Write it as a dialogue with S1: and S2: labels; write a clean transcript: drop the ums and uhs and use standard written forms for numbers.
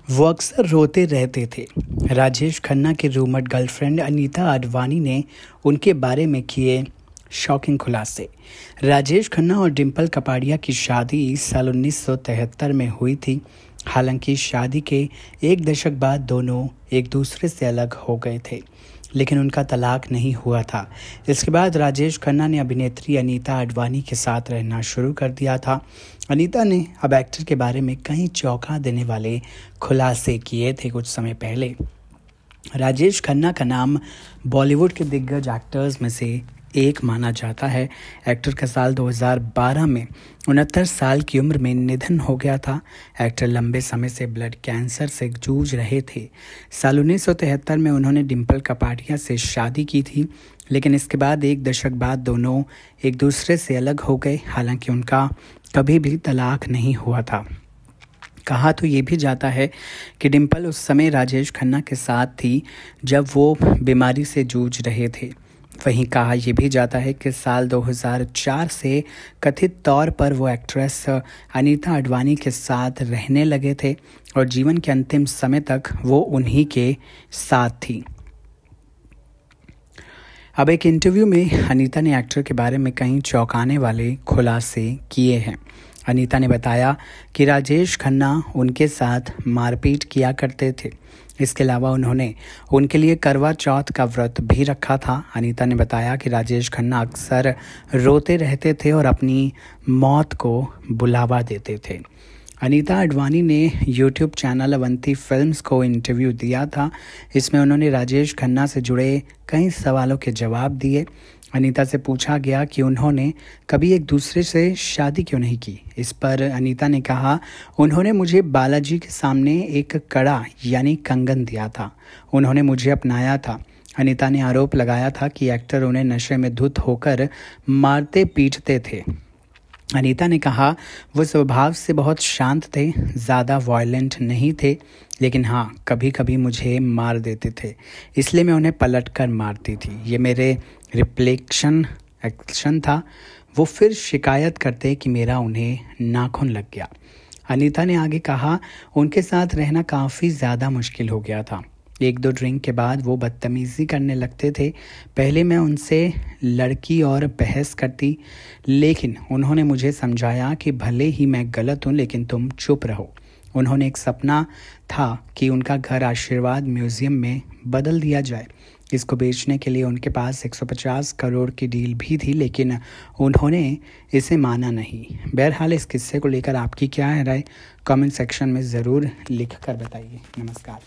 S1: वो अक्सर रोते रहते थे। राजेश खन्ना के रूममेट गर्लफ्रेंड अनीता आडवाणी ने उनके बारे में किए शॉकिंग खुलासे। राजेश खन्ना और डिंपल कपाड़िया की शादी साल 1973 में हुई थी। हालांकि शादी के एक दशक बाद दोनों एक दूसरे से अलग हो गए थे, लेकिन उनका तलाक नहीं हुआ था। इसके बाद राजेश खन्ना ने अभिनेत्री अनीता आडवाणी के साथ रहना शुरू कर दिया था। अनीता ने अब एक्टर के बारे में कई चौंका देने वाले खुलासे किए थे कुछ समय पहले। राजेश खन्ना का नाम बॉलीवुड के दिग्गज एक्टर्स में से एक माना जाता है। एक्टर का साल 2012 में 69 साल की उम्र में निधन हो गया था। एक्टर लंबे समय से ब्लड कैंसर से जूझ रहे थे। साल 1973 में उन्होंने डिंपल कपाड़िया से शादी की थी, लेकिन इसके बाद एक दशक बाद दोनों एक दूसरे से अलग हो गए। हालांकि उनका कभी भी तलाक नहीं हुआ था। कहा तो ये भी जाता है कि डिंपल उस समय राजेश खन्ना के साथ थी जब वो बीमारी से जूझ रहे थे। वहीं कहा यह भी जाता है कि साल 2004 से कथित तौर पर वो एक्ट्रेस अनीता आडवाणी के साथ रहने लगे थे और जीवन के अंतिम समय तक वो उन्हीं के साथ थी। अब एक इंटरव्यू में अनीता ने एक्टर के बारे में कई चौंकाने वाले खुलासे किए हैं। अनीता ने बताया कि राजेश खन्ना उनके साथ मारपीट किया करते थे। इसके अलावा उन्होंने उनके लिए करवा चौथ का व्रत भी रखा था। अनीता ने बताया कि राजेश खन्ना अक्सर रोते रहते थे और अपनी मौत को बुलावा देते थे। अनीता आडवाणी ने यूट्यूब चैनल अवंती फिल्म्स को इंटरव्यू दिया था। इसमें उन्होंने राजेश खन्ना से जुड़े कई सवालों के जवाब दिए। अनीता से पूछा गया कि उन्होंने कभी एक दूसरे से शादी क्यों नहीं की। इस पर अनीता ने कहा, उन्होंने मुझे बालाजी के सामने एक कड़ा यानी कंगन दिया था। उन्होंने मुझे अपनाया था। अनीता ने आरोप लगाया था कि एक्टर उन्हें नशे में धुत होकर मारते पीटते थे। अनीता ने कहा, वो स्वभाव से बहुत शांत थे, ज़्यादा वायलेंट नहीं थे, लेकिन हाँ कभी कभी मुझे मार देते थे, इसलिए मैं उन्हें पलट कर मारती थी। ये मेरे रिफ्लेक्शन एक्शन था। वो फिर शिकायत करते कि मेरा उन्हें नाखून लग गया। अनीता ने आगे कहा, उनके साथ रहना काफ़ी ज़्यादा मुश्किल हो गया था। एक दो ड्रिंक के बाद वो बदतमीज़ी करने लगते थे। पहले मैं उनसे लड़की और बहस करती, लेकिन उन्होंने मुझे समझाया कि भले ही मैं गलत हूँ लेकिन तुम चुप रहो। उन्होंने एक सपना था कि उनका घर आशीर्वाद म्यूज़ियम में बदल दिया जाए। इसको बेचने के लिए उनके पास 150 करोड़ की डील भी थी, लेकिन उन्होंने इसे माना नहीं। बहरहाल इस किस्से को लेकर आपकी क्या है राय, कमेंट सेक्शन में ज़रूर लिख कर बताइए। नमस्कार।